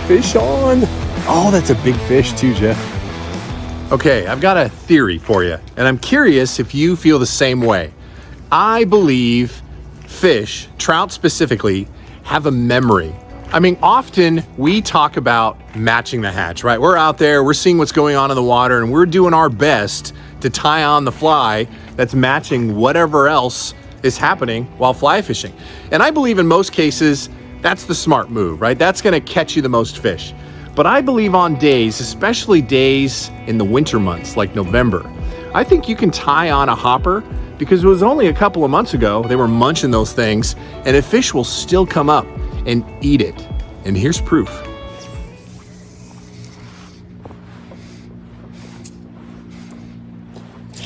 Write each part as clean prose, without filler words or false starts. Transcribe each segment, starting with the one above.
Fish on. Oh, that's a big fish too, Jeff. Okay, I've got a theory for you, and I'm curious if you feel the same way. I believe fish, trout specifically, have a memory. I mean, often we talk about matching the hatch, right? We're out there, we're seeing what's going on in the water, and we're doing our best to tie on the fly that's matching whatever else is happening while fly fishing. And I believe in most cases, that's the smart move, right? That's gonna catch you the most fish. But I believe on days, especially days in the winter months like November, I think you can tie on a hopper because it was only a couple of months ago they were munching those things, and a fish will still come up and eat it. And here's proof.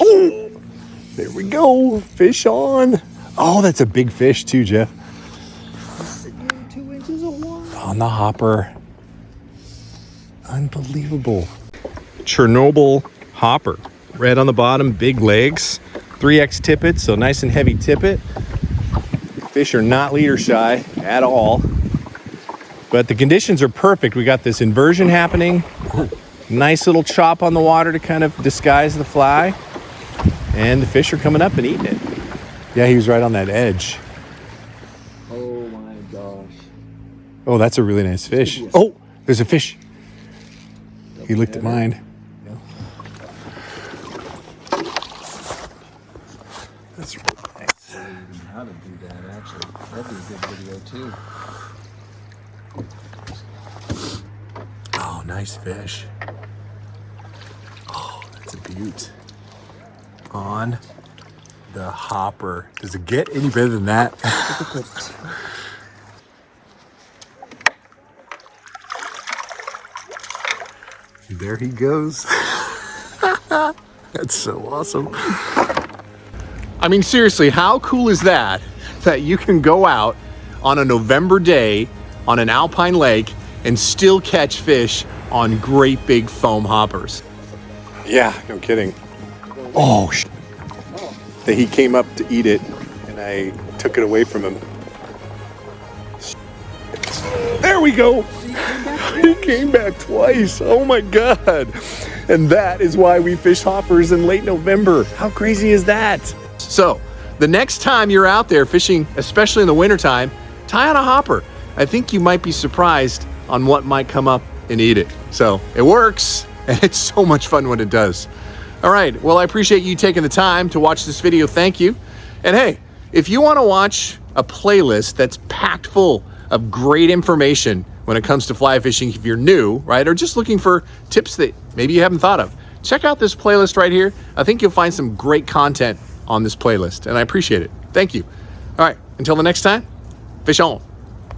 Oh, there we go, fish on. Oh, that's a big fish too, Jeff. 2 inches of water. On the hopper. Unbelievable. Chernobyl hopper. Red on the bottom, big legs. 3X tippet, so nice and heavy tippet. Fish are not leader shy at all. But the conditions are perfect. We got this inversion happening. Nice little chop on the water to kind of disguise the fly. And the fish are coming up and eating it. Yeah, he was right on that edge. Oh my gosh. Oh, that's a really nice fish. Oh, there's a fish. He looked at mine. That's really nice. How to do that, actually. That'd be a good video, too. Oh, nice fish. Oh, that's a beaut. On the hopper. Does it get any better than that? There he goes. That's so awesome. I mean, seriously, how cool is that you can go out on a November day on an alpine lake and still catch fish on great big foam hoppers? Yeah, no kidding. Oh, that he came up to eat it and I took it away from him. There we go. He came back twice. Oh my God. And that is why we fish hoppers in late November. How crazy is that? So the next time you're out there fishing, especially in the wintertime, tie on a hopper. I think you might be surprised on what might come up and eat it. So it works, and it's so much fun when it does. All right, well, I appreciate you taking the time to watch this video. Thank you. And hey, if you want to watch a playlist that's packed full of great information when it comes to fly fishing, if you're new, right, or just looking for tips that maybe you haven't thought of, check out this playlist right here. I think you'll find some great content on this playlist, and I appreciate it. Thank you. All right, until the next time, fish on.